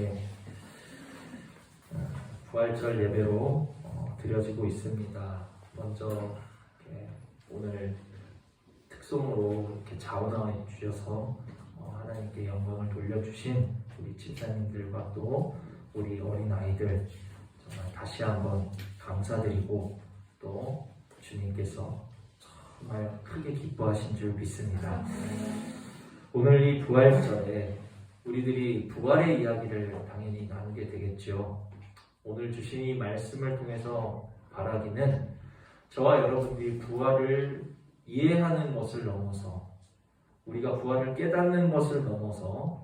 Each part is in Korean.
이제 부활절 예배로 드려지고 있습니다. 먼저 이렇게 오늘 특송으로 이렇게 자원하여 주셔서 하나님께 영광을 돌려주신 우리 집사님들과 또 우리 어린 아이들 정말 다시 한번 감사드리고 또 주님께서 정말 크게 기뻐하신 줄 믿습니다. 오늘 이 부활절에 우리들이 부활의 이야기를 당연히 나누게 되겠죠. 오늘 주신 이 말씀을 통해서 바라기는 저와 여러분들이 부활을 이해하는 것을 넘어서 우리가 부활을 깨닫는 것을 넘어서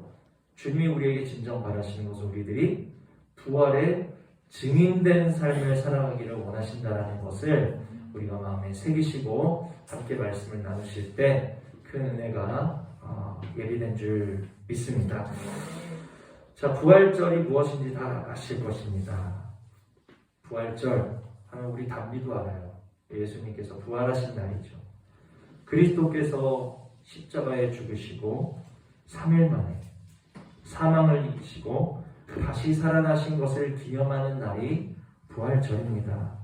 주님이 우리에게 진정 바라시는 것은 우리들이 부활의 증인된 삶을 살아가기를 원하신다는 것을 우리가 마음에 새기시고 함께 말씀을 나누실 때 큰 은혜가 예비된 줄 믿습니다. 자, 부활절이 무엇인지 다 아실 것입니다. 부활절 하면 우리 담비도 알아요. 예수님께서 부활하신 날이죠. 그리스도께서 십자가에 죽으시고 3일 만에 사망을 이기시고 다시 살아나신 것을 기념하는 날이 부활절입니다.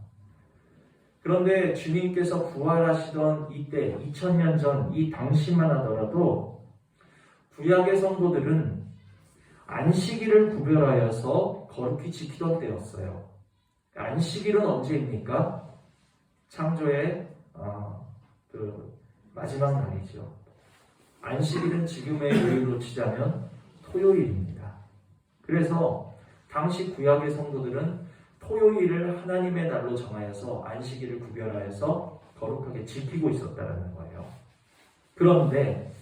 그런데 주님께서 부활하시던 이때 2000년 전 이 당시만 하더라도 구약의 성도들은 안식일을 구별하여서 거룩히 지키던 때였어요. 안식일은 언제입니까? 창조의 마지막 날이죠. 안식일은 지금의 요일로 치자면 토요일입니다. 그래서 당시 구약의 성도들은 토요일을 하나님의 날로 정하여서 안식일을 구별하여서 거룩하게 지키고 있었다는 거예요. 그런데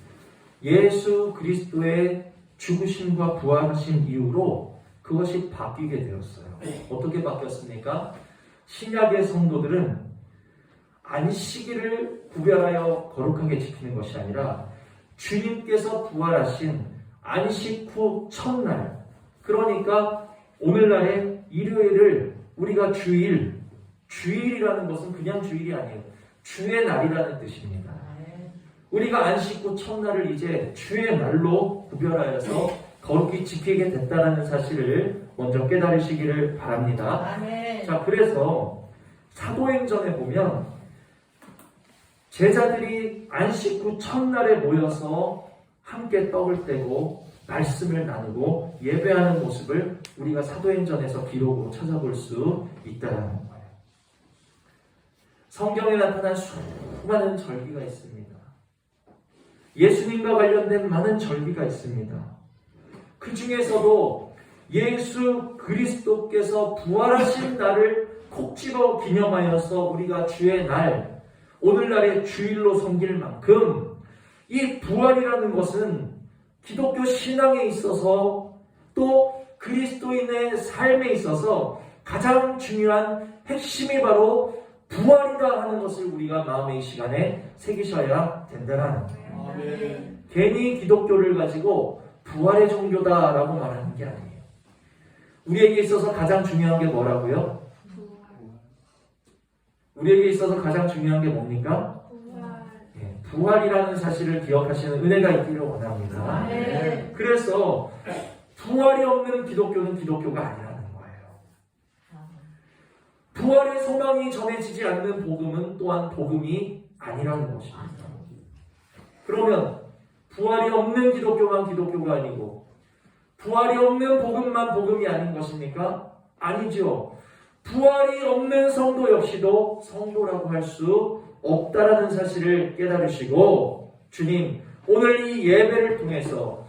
예수 그리스도의 죽으심과 부활하신 이후로 그것이 바뀌게 되었어요. 어떻게 바뀌었습니까? 신약의 성도들은 안식일을 구별하여 거룩하게 지키는 것이 아니라 주님께서 부활하신 안식 후 첫날, 그러니까 오늘날의 일요일을 우리가 주일이라는 것은 그냥 주일이 아니에요. 주의 날이라는 뜻입니다. 우리가 안식 후 첫날을 이제 주의 날로 구별하여서 거룩히 지키게 됐다는 사실을 먼저 깨달으시기를 바랍니다. 자, 그래서 사도행전에 보면 제자들이 안식 후 첫날에 모여서 함께 떡을 떼고 말씀을 나누고 예배하는 모습을 우리가 사도행전에서 기록으로 찾아볼 수 있다는 거예요. 성경에 나타난 수많은 절기가 있습니다. 예수님과 관련된 많은 절기가 있습니다. 그 중에서도 예수 그리스도께서 부활하신 날을 콕 집어 기념하여서 우리가 주의 날, 오늘날의 주일로 섬길 만큼 이 부활이라는 것은 기독교 신앙에 있어서 또 그리스도인의 삶에 있어서 가장 중요한 핵심이 바로 부활이다 하는 것을 우리가 마음의 이 시간에 새기셔야 된다는 거예요. 괜히 기독교를 가지고 부활의 종교다라고 말하는 게 아니에요. 우리에게 있어서 가장 중요한 게 뭐라고요? 우리에게 있어서 가장 중요한 게 뭡니까? 부활이라는 사실을 기억하시는 은혜가 있기를 원합니다. 그래서 부활이 없는 기독교는 기독교가 아니라는 거예요. 부활의 소망이 전해지지 않는 복음은 또한 복음이 아니라는 것입니다. 그러면 부활이 없는 기독교만 기독교가 아니고 부활이 없는 복음만 복음이 아닌 것입니까? 아니죠. 부활이 없는 성도 역시도 성도라고 할 수 없다라는 사실을 깨달으시고 주님, 오늘 이 예배를 통해서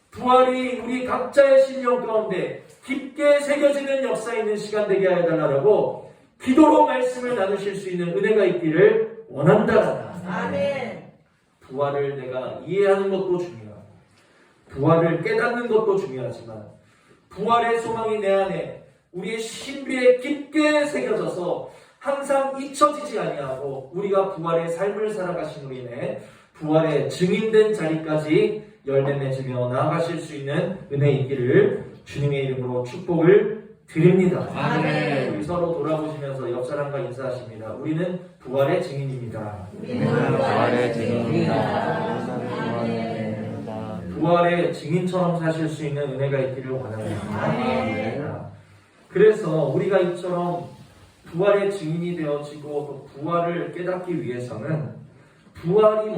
부활이 우리 각자의 심령 가운데 깊게 새겨지는 역사 있는 시간 되게 하여 달라고 기도로 말씀을 나누실 수 있는 은혜가 있기를 원한다. 아멘. 부활을 내가 이해하는 것도 중요하고 부활을 깨닫는 것도 중요하지만 부활의 소망이 내 안에 우리의 신비에 깊게 새겨져서 항상 잊혀지지 아니하고 우리가 부활의 삶을 살아가심으로 인해 부활의 증인된 자리까지 열매 맺으며 나아가실 수 있는 은혜 있기를 주님의 이름으로 축복을 드립니다. 아멘. 우리 서로 돌아보시면서 옆 사람과 인사하십니다. 우리는 부활의 증인입니다. 우리는 부활의 증인입니다. 부활의 증인처럼 사실 수 있는 은혜가 있기를 원합니다. 그래서 우리가 이처럼 부활의 증인이 되어지고 또 부활을 깨닫기 위해서는 부활이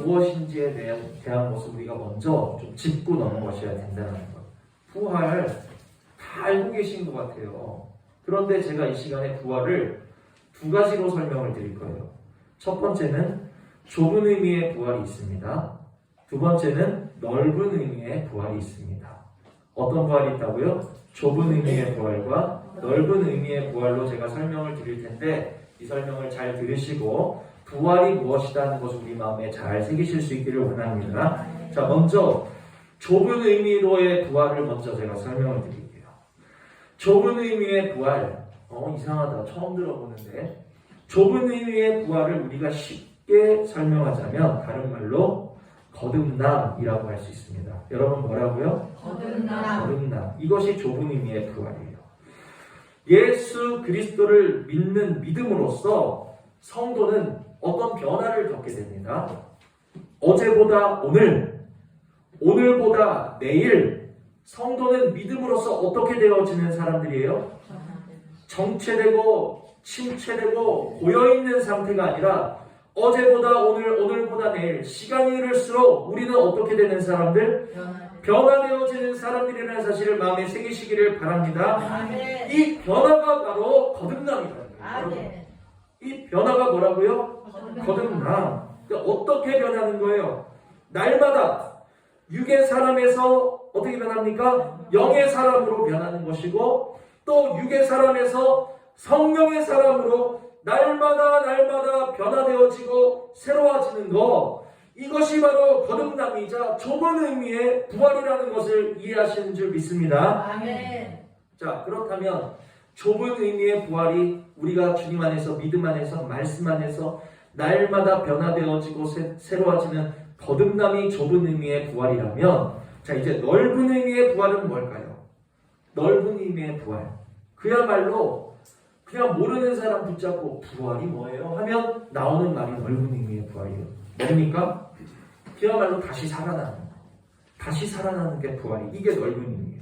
무엇인지에 대한 것을 우리가 먼저 좀 짚고 넘어가셔야 된다는 것. 부활 다 알고 계신 것 같아요. 그런데 제가 이 시간에 부활을 두 가지로 설명을 드릴 거예요. 첫 번째는 좁은 의미의 부활이 있습니다. 두 번째는 넓은 의미의 부활이 있습니다. 어떤 부활이 있다고요? 좁은 의미의 부활과 넓은 의미의 부활로 제가 설명을 드릴 텐데 이 설명을 잘 들으시고 부활이 무엇이라는 것을 우리 마음에 잘 새기실 수 있기를 원합니다. 자, 먼저 좁은 의미로의 부활을 먼저 제가 설명을 드릴게요. 좁은 의미의 부활, 이상하다. 처음 들어보는데 좁은 의미의 부활을 우리가 쉽게 설명하자면 다른 말로 거듭남이라고 할 수 있습니다. 여러분 뭐라고요? 거듭남. 이것이 좁은 의미의 부활이에요. 예수 그리스도를 믿는 믿음으로써 성도는 어떤 변화를 겪게 됩니다. 어제보다 오늘, 오늘보다 내일, 성도는 믿음으로써 어떻게 되어지는 사람들이에요? 정체되고 침체되고 고여있는 상태가 아니라 어제보다 오늘, 오늘보다 내일, 시간이 흐를수록 우리는 어떻게 되는 사람들? 변화되어지는 사람들이라는 사실을 마음에 새기시기를 바랍니다. 아멘. 이 변화가 바로 거듭남이라는 거예요. 아멘. 이 변화가 뭐라고요? 거듭남. 그러니까 어떻게 변하는 거예요? 날마다 육의 사람에서 어떻게 변합니까? 영의 사람으로 변하는 것이고 또 육의 사람에서 성령의 사람으로 날마다 변화되어지고 새로워지는 것, 이것이 바로 거듭남이자 좁은 의미의 부활이라는 것을 이해하시는 줄 믿습니다. 아멘. 자, 그렇다면 좁은 의미의 부활이 우리가 주님 안에서 믿음 안에서 말씀 안에서 날마다 변화되어지고 새로워지는 거듭남이 좁은 의미의 부활이라면, 자, 이제 넓은 의미의 부활은 뭘까요? 넓은 의미의 부활, 그야말로 그냥 모르는 사람 붙잡고 부활이 뭐예요? 하면 나오는 말이 넓은 의미의 부활이에요. 뭡니까? 그야말로 다시 살아나는 거. 다시 살아나는 게 부활이, 이게 넓은 의미예요.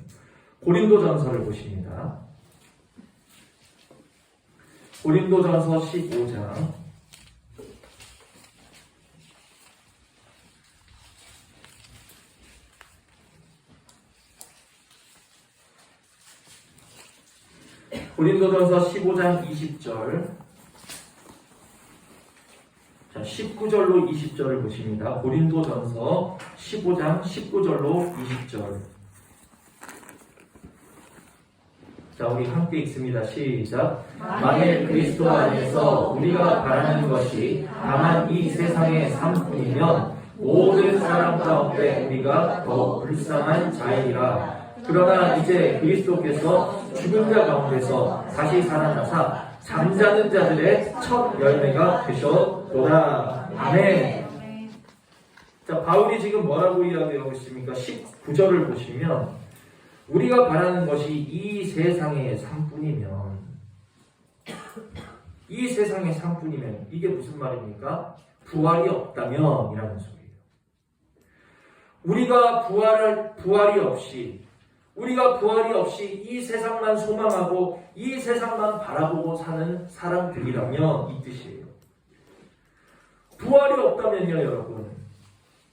고린도전서를 보십니다. 고린도전서 15장 20절, 자, 19절로 20절을 보십니다. 고린도전서 15장 19절로 20절. 자, 우리 함께 읽습니다. 시작. 만일 그리스도 안에서 우리가 바라는 것이 다만 이 세상의 삶뿐이면 모든 사람 가운데 우리가 더 불쌍한 자이라. 그러나 이제 그리스도께서 죽은 자 가운데서 다시 살아나사 잠자는 자들의 첫 열매가 되셨도다. 아멘. 자, 바울이 지금 뭐라고 이야기하고 있습니까? 19절을 보시면 우리가 바라는 것이 이 세상의 삶뿐이면, 이 세상의 삶뿐이면 이게 무슨 말입니까? 부활이 없다면 이라는 소리예요. 우리가 부활이 없이 이 세상만 소망하고 이 세상만 바라보고 사는 사람들이라면 이 뜻이에요. 부활이 없다면요, 여러분,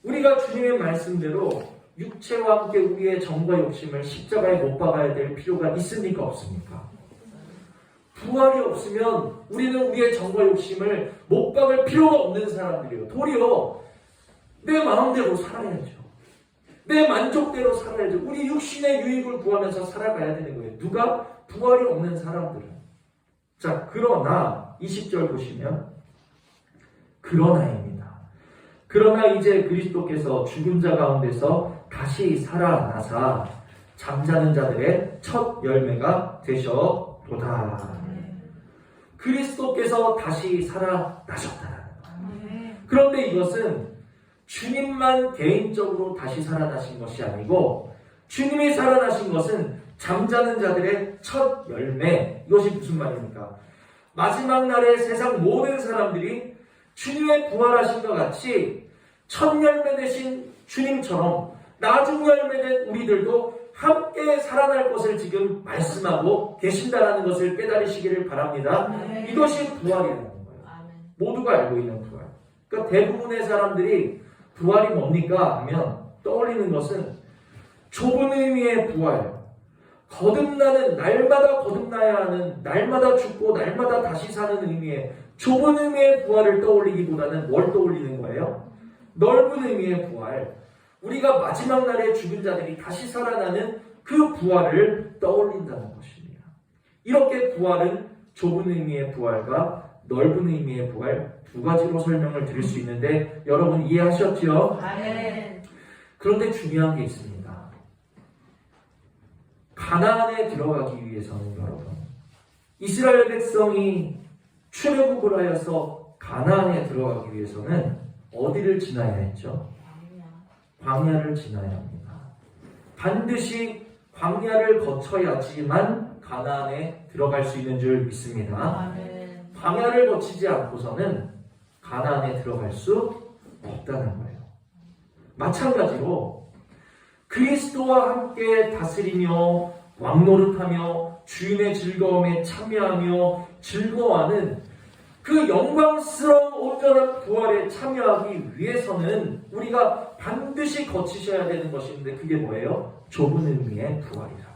우리가 주님의 말씀대로 육체와 함께 우리의 정과 욕심을 십자가에 못 박아야 될 필요가 있습니까, 없습니까? 부활이 없으면 우리는 우리의 정과 욕심을 못 박을 필요가 없는 사람들이에요. 도리어 내 마음대로 살아야죠. 내 만족대로 살아야죠. 우리 육신의 유익을 구하면서 살아가야 되는 거예요. 누가? 부활이 없는 사람들은. 자, 그러나 20절 보시면 그러나입니다. 그러나 이제 그리스도께서 죽은 자 가운데서 다시 살아나사 잠자는 자들의 첫 열매가 되셨도다. 그리스도께서 다시 살아나셨다는 거예요. 그런데 이것은 주님만 개인적으로 다시 살아나신 것이 아니고 주님이 살아나신 것은 잠자는 자들의 첫 열매. 이것이 무슨 말입니까? 마지막 날에 세상 모든 사람들이 주님의 부활하심과 같이 첫 열매 되신 주님처럼 나중 열매 된 우리들도 함께 살아날 것을 지금 말씀하고 계신다는 것을 깨달으시기를 바랍니다. 이것이 부활이라는 거예요. 모두가 알고 있는 부활. 그러니까 대부분의 사람들이 부활이 뭡니까 하면 떠올리는 것은 좁은 의미의 부활, 거듭나는, 날마다 거듭나야 하는, 날마다 죽고 날마다 다시 사는 의미의 좁은 의미의 부활을 떠올리기보다는 뭘 떠올리는 거예요? 넓은 의미의 부활, 우리가 마지막 날에 죽은 자들이 다시 살아나는 그 부활을 떠올린다는 것입니다. 이렇게 부활은 좁은 의미의 부활과 넓은 의미의 부활 두 가지로 설명을 드릴 수 있는데 여러분 이해하셨죠? 그런데 중요한 게 있습니다. 가나안에 들어가기 위해서는 여러분, 이스라엘 백성이 출애굽을 하여서 가나안에 들어가기 위해서는 어디를 지나야 했죠? 광야를 지나야 합니다. 반드시 광야를 거쳐야지만 가나안에 들어갈 수 있는 줄 믿습니다. 광야를 거치지 않고서는 가나안에 들어갈 수 없다는 거예요. 마찬가지로 그리스도와 함께 다스리며 왕노릇하며 주인의 즐거움에 참여하며 즐거워하는 그 영광스러운 온전한 부활에 참여하기 위해서는 우리가 반드시 거치셔야 되는 것인데 그게 뭐예요? 좁은 의미의 부활이라.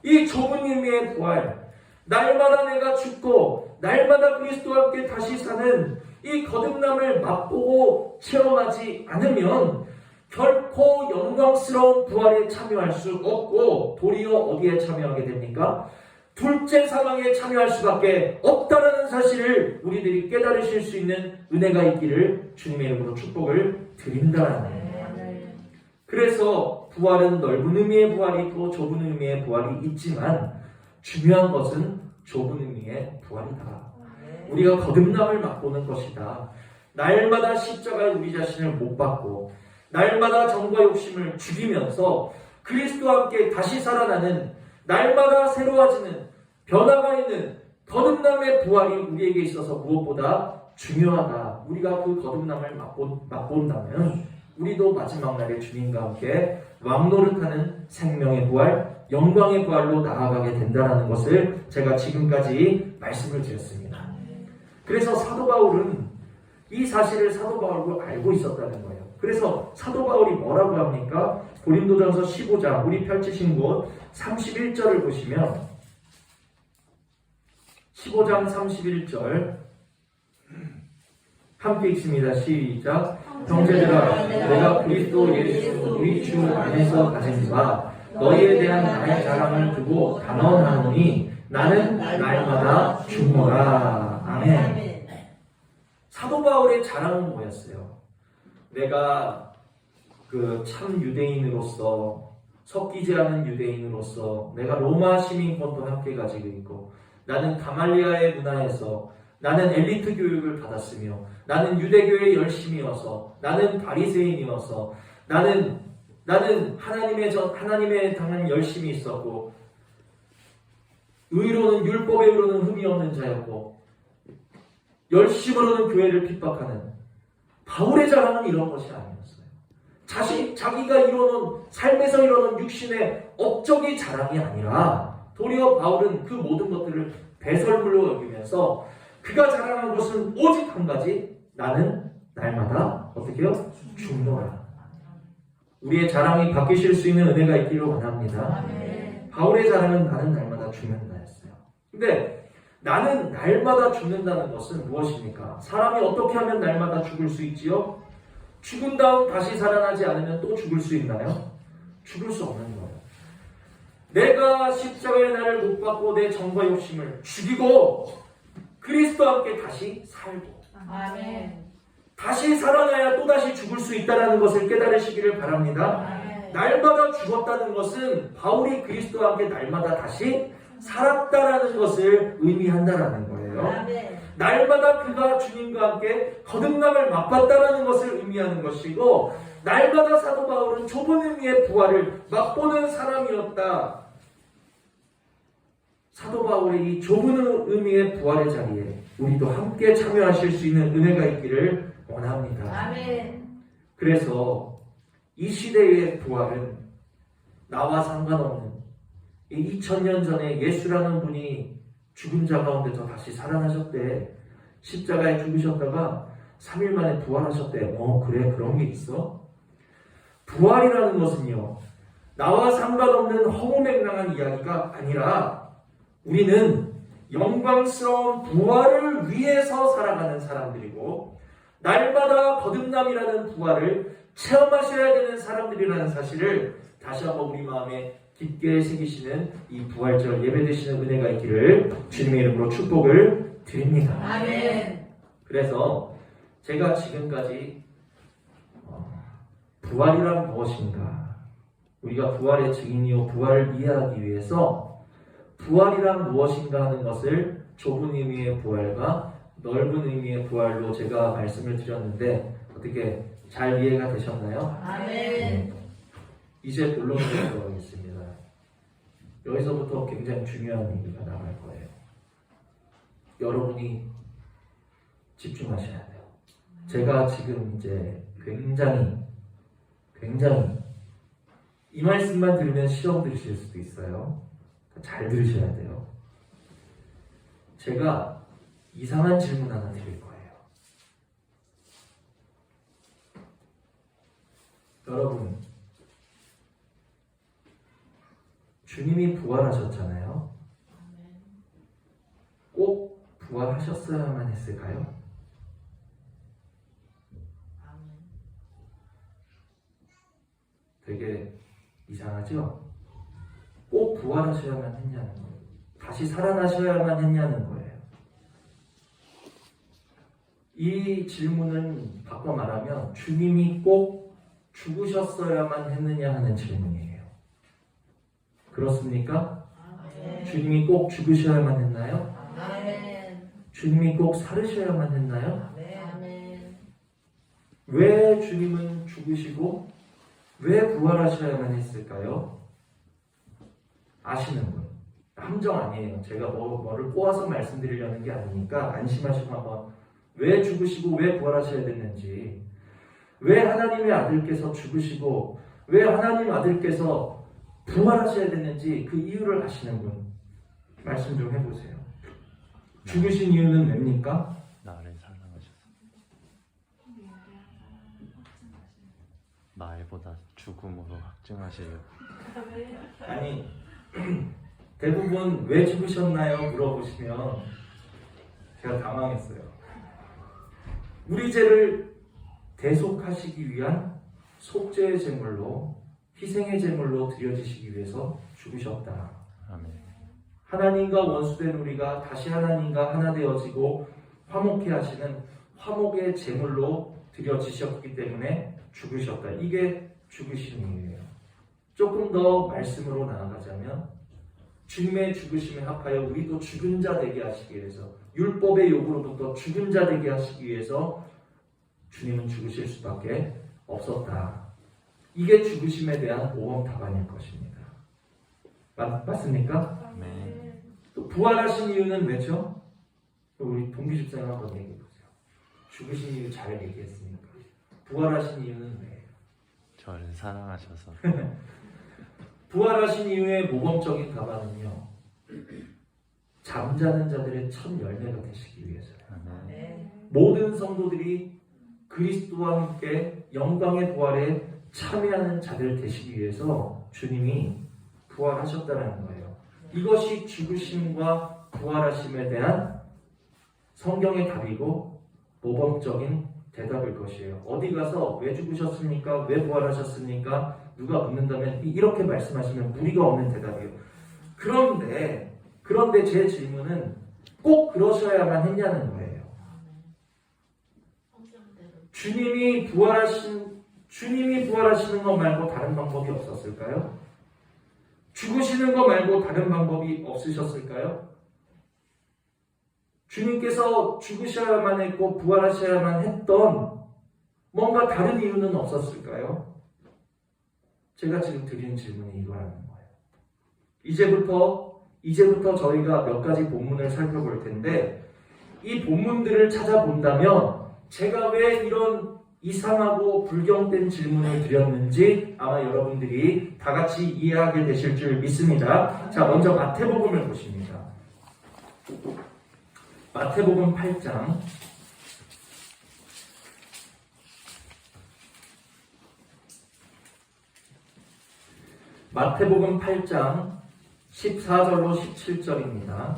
이 좁은 의미의 부활, 날마다 내가 죽고 날마다 그리스도와 함께 다시 사는 이 거듭남을 맛보고 체험하지 않으면 결코 영광스러운 부활에 참여할 수 없고 도리어 어디에 참여하게 됩니까? 둘째 사망에 참여할 수밖에 없다는 사실을 우리들이 깨달으실 수 있는 은혜가 있기를 주님의 이름으로 축복을 드린다는 거예요. 그래서 부활은 넓은 의미의 부활이 있고 좁은 의미의 부활이 있지만 중요한 것은 좁은 의미의 부활이다. 우리가 거듭남을 맛보는 것이다. 날마다 십자가에 우리 자신을 못 박고 날마다 정과 욕심을 죽이면서 그리스도와 함께 다시 살아나는 날마다 새로워지는 변화가 있는 거듭남의 부활이 우리에게 있어서 무엇보다 중요하다. 우리가 그 거듭남을 맛본다면 우리도 마지막 날에 주님과 함께 왕노릇하는 생명의 부활, 영광의 부활로 나아가게 된다는 것을 제가 지금까지 말씀을 드렸습니다. 그래서 사도 바울은 이 사실을 사도 바울도 알고 있었다는 거예요. 그래서 사도 바울이 뭐라고 합니까? 고린도전서 15장, 우리 펼치신 곳 31절을 보시면 15장 31절 함께 읽습니다. 시작. 형제들아, 내가 그리스도 예수 우리 주 안에서 가진 바 너희에 대한 나의 자랑을 두고 단언하노니 나는 날마다 죽노라. 아멘. 사도 바울의 자랑은 뭐였어요? 내가 그 참 유대인으로서 섞이지 않은 유대인으로서 내가 로마 시민권도 함께 가지고 있고 나는 가말리아의 문화에서 나는 엘리트 교육을 받았으며 나는 유대교에 열심이어서 나는 바리새인이어서 나는 하나님의 당한 열심이 있었고 의로는 율법에 의로는 흠이 없는 자였고 열심으로는 교회를 핍박하는 바울의 자랑은 이런 것이 아니었어요. 자기가 이루는 삶에서 이루는 육신의 업적이 자랑이 아니라 도리어 바울은 그 모든 것들을 배설물로 여기면서 그가 자랑한 것은 오직 한 가지, 나는 날마다 어떻게 해요? 죽노라. 우리의 자랑이 바뀌실 수 있는 은혜가 있기를 원합니다. 바울의 자랑은 나는 날마다 죽는다였어요. 근데 나는 날마다 죽는다는 것은 무엇입니까? 사람이 어떻게 하면 날마다 죽을 수 있지요? 죽은 다음 다시 살아나지 않으면 또 죽을 수 있나요? 죽을 수 없는 거예요. 내가 십자가의 날을 못 받고 내 정과 욕심을 죽이고 그리스도와 함께 다시 살고 아멘. 다시 살아나야 또다시 죽을 수 있다는 것을 깨달으시기를 바랍니다. 아멘. 날마다 죽었다는 것은 바울이 그리스도와 함께 날마다 다시 살았다라는 것을 의미한다라는 거예요. 아멘. 날마다 그가 주님과 함께 거듭남을 맛봤다라는 것을 의미하는 것이고 날마다 사도 바울은 좁은 의미의 부활을 맛보는 사람이었다. 사도 바울의 이 좁은 의미의 부활의 자리에 우리도 함께 참여하실 수 있는 은혜가 있기를 원합니다. 아멘. 그래서 이 시대의 부활은 나와 상관없는 이 2000년 전에 예수라는 분이 죽은 자 가운데서 다시 살아나셨대. 십자가에 죽으셨다가 3일 만에 부활하셨대. 그래, 그런 게 있어? 부활이라는 것은요, 나와 상관없는 허무맹랑한 이야기가 아니라 우리는 영광스러운 부활을 위해서 살아가는 사람들이고 날마다 거듭남이라는 부활을 체험하셔야 되는 사람들이라는 사실을 다시 한번 우리 마음에 깊게 새기시는 이 부활절 예배 드시는 은혜가 있기를 주님의 이름으로 축복을 드립니다. 아멘. 그래서 제가 지금까지 부활이란 무엇인가, 우리가 부활의 증인이요 부활을 이해하기 위해서 부활이란 무엇인가 하는 것을 좁은 의미의 부활과 넓은 의미의 부활로 제가 말씀을 드렸는데 어떻게 잘 이해가 되셨나요? 아멘. 이제 본론으로 들어가겠습니다. 여기서부터 굉장히 중요한 얘기가 나갈 거예요. 여러분이 집중하셔야 돼요. 제가 지금 이제 굉장히 이 말씀만 들으면 시험 들으실 수도 있어요. 잘 들으셔야 돼요. 제가 이상한 질문 하나 드릴 거예요. 여러분, 주님이 부활하셨잖아요. 꼭 부활하셨어야만 했을까요? 되게 이상하죠? 꼭 부활하셔야만 했냐는 거예요. 다시 살아나셔야만 했냐는 거예요. 이 질문은 바꿔 말하면 주님이 꼭 죽으셨어야만 했느냐 하는 질문이에요. 그렇습니까? 아멘. 주님이 꼭 죽으셔야만 했나요? 아멘. 주님이 꼭 살으셔야만 했나요? 아멘. 왜 주님은 죽으시고 왜 부활하셔야만 했을까요? 아시는 분? 함정 아니에요. 제가 뭐를 꼬아서 말씀드리려는 게 아니니까 안심하시고 한번 왜 죽으시고 왜 부활하셔야 됐는지, 왜 하나님의 아들께서 죽으시고 왜 하나님 아들께서 부활하셔야 됐는지 그 이유를 아시는 분 말씀 좀 해보세요. 죽으신 이유는 뭡니까? 나를 사랑하셔서 나이보다 죽음으로 확증하시려고. 아니 대부분 왜 죽으셨나요? 물어보시면 제가 당황했어요. 우리 죄를 대속하시기 위한 속죄의 제물로, 희생의 제물로 드려지시기 위해서 죽으셨다. 아멘. 하나님과 원수된 우리가 다시 하나님과 하나 되어지고 화목해 하시는 화목의 제물로 드려지셨기 때문에 죽으셨다. 이게 죽으신 이유예요. 조금 더 말씀으로 나아가자면 주님의 죽으심에 합하여 우리도 죽은 자 되게 하시기 위해서, 율법의 요구로부터 죽은 자 되게 하시기 위해서 주님은 죽으실 수밖에 없었다. 이게 죽으심에 대한 모범 답안일 것입니다. 맞습니까? 아멘. 또 부활하신 이유는 왜죠? 우리 동기 집사님 한번 얘기해 보세요. 죽으신 이유 잘 얘기했으니까 부활하신 이유는 왜예요? 저를 사랑하셔서. 부활하신 이유의 모범적인 답안은요, 잠자는 자들의 첫 열매가 되시기 위해서요. 아멘. 모든 성도들이 그리스도와 함께 영광의 부활에 참여하는 자들 되시기 위해서 주님이 부활하셨다는 거예요. 이것이 죽으심과 부활하심에 대한 성경의 답이고 모범적인 대답일 것이에요. 어디 가서 왜 죽으셨습니까? 왜 부활하셨습니까? 누가 묻는다면 이렇게 말씀하시면 무리가 없는 대답이에요. 그런데 제 질문은 꼭 그러셔야만 했냐는 거예요. 주님이 부활하시는 것 말고 다른 방법이 없었을까요? 죽으시는 것 말고 다른 방법이 없으셨을까요? 주님께서 죽으셔야만 했고 부활하셔야만 했던 뭔가 다른 이유는 없었을까요? 제가 지금 드리는 질문이 이거라는 거예요. 이제부터 저희가 몇 가지 본문을 살펴볼 텐데 이 본문들을 찾아본다면 제가 왜 이런 이상하고 불경된 질문을 드렸는지 아마 여러분들이 다 같이 이해하게 되실 줄 믿습니다. 자, 먼저 마태복음을 보십니다. 마태복음 8장. 마태복음 8장 14절로 17절입니다.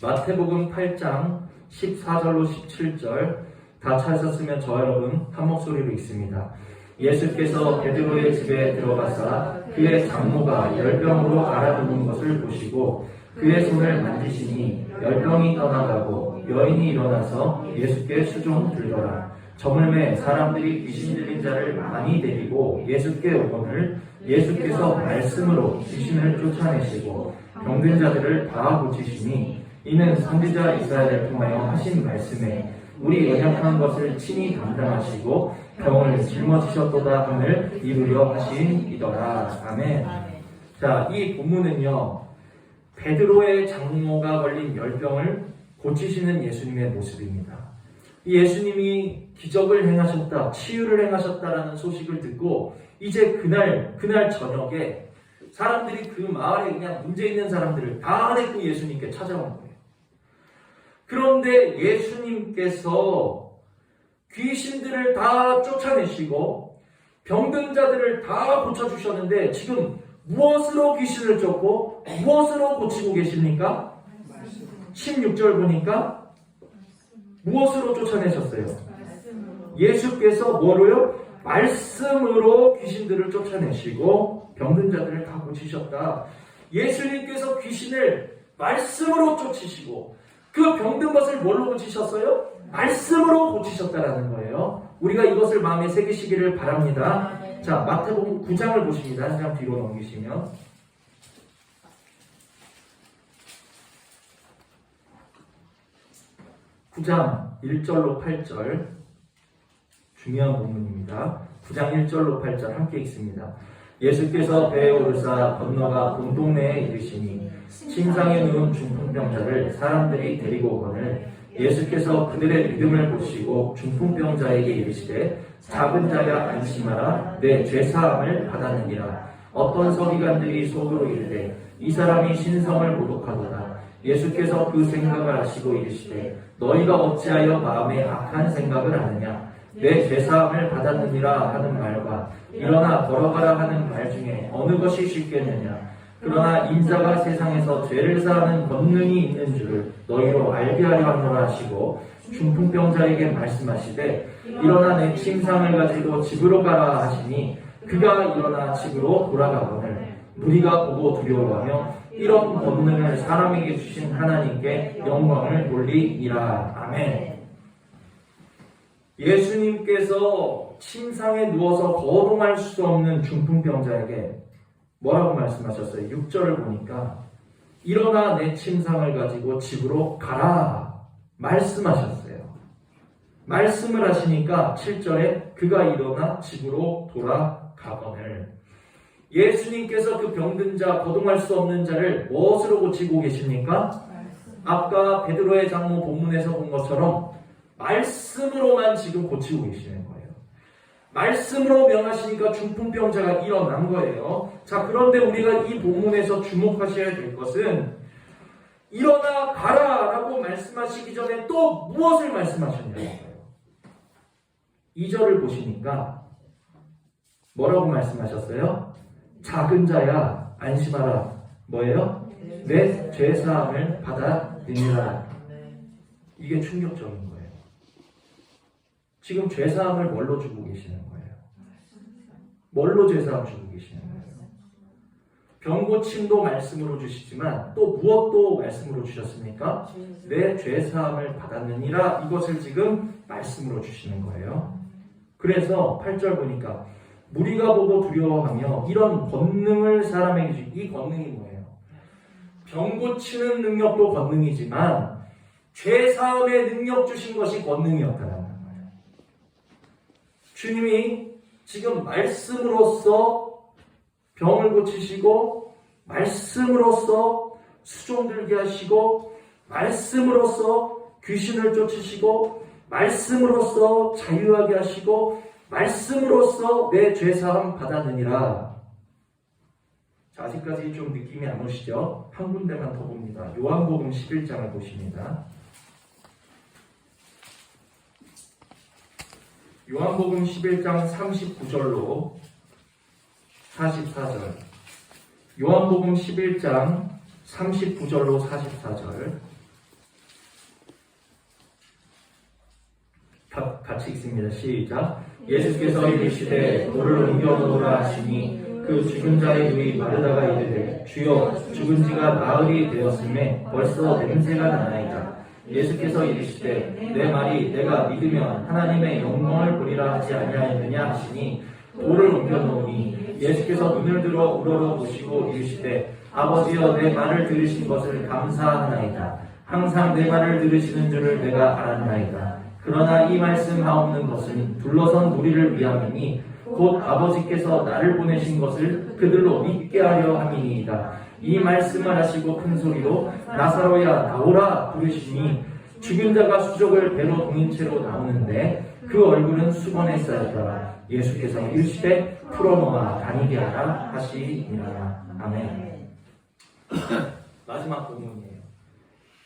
마태복음 8장 14절로 17절 다 찾으셨으면 저 여러분 한 목소리로 읽습니다. 예수께서 베드로의 집에 들어가사 그의 장모가 열병으로 앓아눕은 것을 보시고 그의 손을 만지시니 열병이 떠나가고 여인이 일어나서 예수께 수종 들더라. 저물매 사람들이 귀신 들린 자를 많이 데리고 예수께 오거늘 예수께서 말씀으로 귀신을 쫓아내시고 병든 자들을 다 고치시니 이는 선지자 이사야를 통하여 하신 말씀에 우리 연약한 것을 친히 담당하시고 병을 짊어지셨도다 함을 이루려 하신이더라. 아멘. 자, 이 본문은요, 베드로의 장모가 걸린 열병을 고치시는 예수님의 모습입니다. 이 예수님이 기적을 행하셨다, 치유를 행하셨다라는 소식을 듣고 이제 그날 저녁에 사람들이 그 마을에 그냥 문제 있는 사람들을 다 데리고 예수님께 찾아온 거예요. 그런데 예수님께서 귀신들을 다 쫓아내시고 병든 자들을 다 고쳐주셨는데 지금 무엇으로 귀신을 쫓고 무엇으로 고치고 계십니까? 16절 보니까 무엇으로 쫓아내셨어요? 예수께서 뭐로요? 말씀으로 귀신들을 쫓아내시고 병든 자들을 다 고치셨다. 예수님께서 귀신을 말씀으로 쫓으시고 그 병든 것을 뭘로 고치셨어요? 말씀으로 고치셨다라는 거예요. 우리가 이것을 마음에 새기시기를 바랍니다. 자, 마태복음 9장을 보십니다. 한 장 뒤로 넘기시면 9장 1절로 8절 중요한 본문입니다. 9장 1절로 8절 함께 읽습니다. 예수께서 배에 오르사 건너가 본 동네에 이르시니 침상에 누운 중풍병자를 사람들이 데리고 오거늘 예수께서 그들의 믿음을 보시고 중풍병자에게 이르시되 작은 자야 안심하라 내 죄사함을 받았느니라. 어떤 서기관들이 속으로 이르되 이 사람이 신성을 모독하도다. 예수께서 그 생각을 아시고 이르시되 너희가 어찌하여 마음에 악한 생각을 하느냐. 내 죄사함을 받았느니라 하는 말과 일어나 걸어가라 하는 말 중에 어느 것이 쉽겠느냐. 그러나 인자가 세상에서 죄를 사하는 권능이 있는 줄을 너희로 알게 하려 하노라 하시고 중풍병자에게 말씀하시되 일어나 내 침상을 가지고 집으로 가라 하시니 그가 일어나 집으로 돌아가거늘 무리가 보고 두려워하며 이런 권능을 사람에게 주신 하나님께 영광을 돌리니라. 아멘. 예수님께서 침상에 누워서 거동할 수 없는 중풍병자에게 뭐라고 말씀하셨어요? 6절을 보니까 일어나 내 침상을 가지고 집으로 가라 말씀하셨어요. 말씀을 하시니까 7절에 그가 일어나 집으로 돌아가거늘. 예수님께서 그 병든 자, 거동할 수 없는 자를 무엇으로 고치고 계십니까? 아까 베드로의 장모 본문에서 본 것처럼 말씀으로만 지금 고치고 계시는 거예요. 말씀으로 명하시니까 중풍병자가 일어난 거예요. 자, 그런데 우리가 이 본문에서 주목하셔야 될 것은 일어나 가라 라고 말씀하시기 전에 또 무엇을 말씀하셨냐는 거예요. 2절을 보시니까 뭐라고 말씀하셨어요? 작은 자야 안심하라. 뭐예요? 내 죄사함을 받아들이라. 이게 충격적인 거예요. 지금 죄사함을 뭘로 주고 계시는 거예요? 뭘로 죄사함 주고 계시는 거예요? 병고침도 말씀으로 주시지만 또 무엇도 말씀으로 주셨습니까? 내 죄사함을 받았느니라. 이것을 지금 말씀으로 주시는 거예요. 그래서 8절 보니까 무리가 보고 두려워하며 이런 권능을 사람에게 주시. 이 권능이 뭐예요? 병 고치는 능력도 권능이지만 죄사함의 능력 주신 것이 권능이었다는 거예요. 주님이 지금 말씀으로써 병을 고치시고 말씀으로써 수종 들게 하시고 말씀으로써 귀신을 쫓으시고 말씀으로써 자유하게 하시고 말씀으로써 내 죄사함 받았느니라. 자, 아직까지 좀 느낌이 안 오시죠? 한 군데만 더 봅니다. 요한복음 11장을 보십니다. 요한복음 11장 39절로 44절. 요한복음 11장 39절로 44절. 같이 읽습니다. 시작. 예수께서 이르시되 돌을 옮겨 놓으라 하시니 그 죽은 자의 누이 마르다가 이르되 주여 죽은 지가 나흘이 되었음에 벌써 냄새가 나나이다. 예수께서 이르시되 내 말이 내가 믿으면 하나님의 영광을 보리라 하지 아니하였느냐 하시니 돌을 옮겨 놓으니 예수께서 눈을 들어 우러러 보시고 이르시되 아버지여 내 말을 들으신 것을 감사하나이다. 항상 내 말을 들으시는 줄을 내가 알았나이다. 그러나 이 말씀하옵는 것은 둘러선 무리를 위함이니 곧 아버지께서 나를 보내신 것을 그들로 믿게 하려 함이니이다. 이 말씀을 하시고 큰 소리로 나사로야 나오라 부르시니 죽은 자가 수족을 배로 동인 채로 나오는데 그 얼굴은 수건에 쌓였더라. 예수께서 이르시되 풀어놓아 다니게 하라 하시니라. 아멘. 마지막 본문이에요.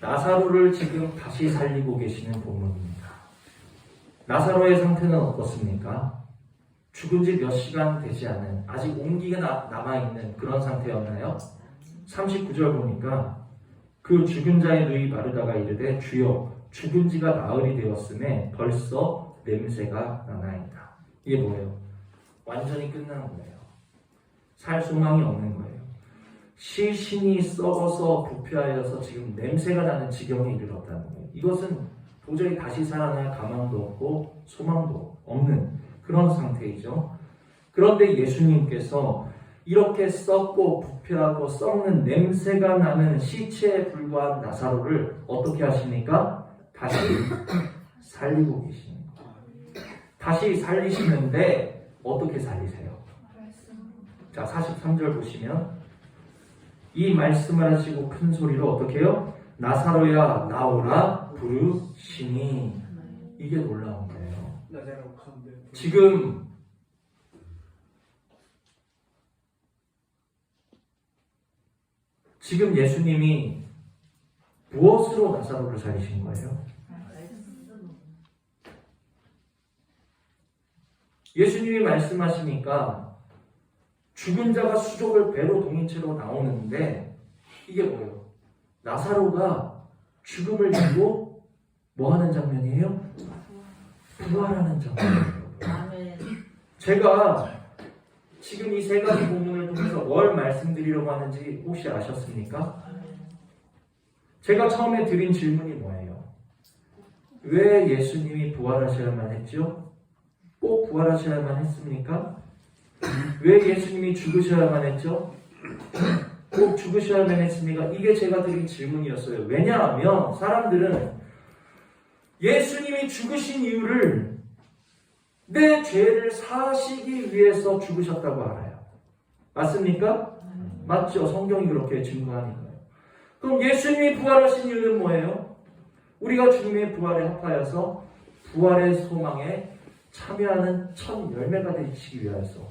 나사로를 지금 다시 살리고 계시는 본문입니다. 나사로의 상태는 어떻습니까? 죽은 지 몇 시간 되지 않은, 아직 온기가 남아있는 그런 상태였나요? 39절 보니까 그 죽은 자의 누이 마르다가 이르되 주여 죽은 지가 나흘이 되었음에 벌써 냄새가 나나이다. 이게 뭐예요? 완전히 끝난 거예요. 살 소망이 없는 거예요. 시신이 썩어서 부패하여서 지금 냄새가 나는 지경에 이르렀다는 거예요. 이것은 도저히 다시 살아날 가망도 없고 소망도 없는 그런 상태이죠. 그런데 예수님께서 이렇게 썩고 부패하고 썩는 냄새가 나는 시체에 불과한 나사로를 어떻게 하십니까? 다시 살리고 계시는 거예요. 다시 살리시는데 어떻게 살리세요? 자, 43절 보시면 이 말씀을 하시고 큰 소리로 어떻게 해요? 나사로야 나오라 부르시니. 이게 놀라운 거예요. 지금 예수님이 무엇으로 나사로를 살리신 거예요? 예수님이 말씀하시니까 죽은 자가 수족을 배로 동인 채로 나오는데 이게 뭐예요? 나사로가 죽음을 이기고 뭐 하는 장면이에요? 부활하는 장면이에요. 제가 지금 이 세 가지 본문을 통해서 뭘 말씀드리려고 하는지 혹시 아셨습니까? 제가 처음에 드린 질문이 뭐예요? 왜 예수님이 부활하셔야만 했죠? 꼭 부활하셔야만 했습니까? 왜 예수님이 죽으셔야만 했죠? 꼭 죽으셔야만 했습니까? 이게 제가 드린 질문이었어요. 왜냐하면 사람들은 예수님이 죽으신 이유를 내 죄를 사하시기 위해서 죽으셨다고 알아요. 맞습니까? 맞죠? 성경이 그렇게 증거하니까요. 그럼 예수님이 부활하신 이유는 뭐예요? 우리가 주님의 부활에 합하여서 부활의 소망에 참여하는 첫 열매가 되시기 위해서,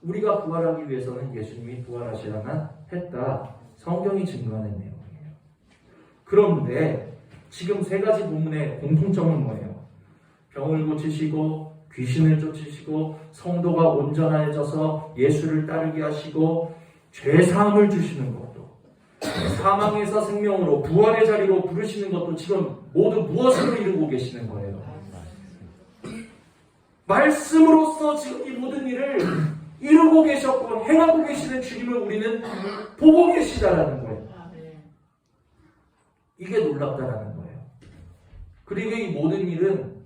우리가 부활하기 위해서는 예수님이 부활하셔야만 했다. 성경이 증거하는 내용이에요. 그런데 지금 세 가지 본문의 공통점은 뭐예요? 병을 고치시고 귀신을 쫓으시고 성도가 온전해져서 예수를 따르게 하시고 죄사함을 주시는 것도, 사망에서 생명으로 부활의 자리로 부르시는 것도 지금 모두 무엇으로 이루고 계시는 거예요? 말씀으로써 지금 이 모든 일을 이루고 계셨고 행하고 계시는 주님을 우리는 보고 계시다라는 거예요. 이게 놀랍다라는 거예요. 그리고 이 모든 일은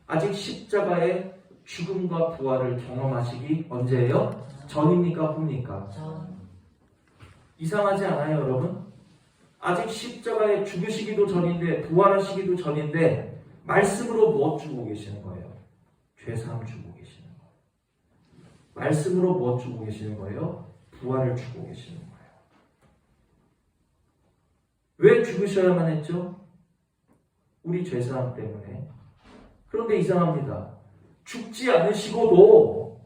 아직 십자가의 죽음과 부활을 경험하시기 언제예요? 전입니까? 후입니까? 이상하지 않아요, 여러분? 아직 십자가에 죽으시기도 전인데, 부활하시기도 전인데 말씀으로 무엇 주고 계시는 거예요? 죄사함 주고 계시는 거예요. 말씀으로 무엇 주고 계시는 거예요? 부활을 주고 계시는 거예요. 왜 죽으셔야만 했죠? 우리 죄사함 때문에. 그런데 이상합니다. 죽지 않으시고도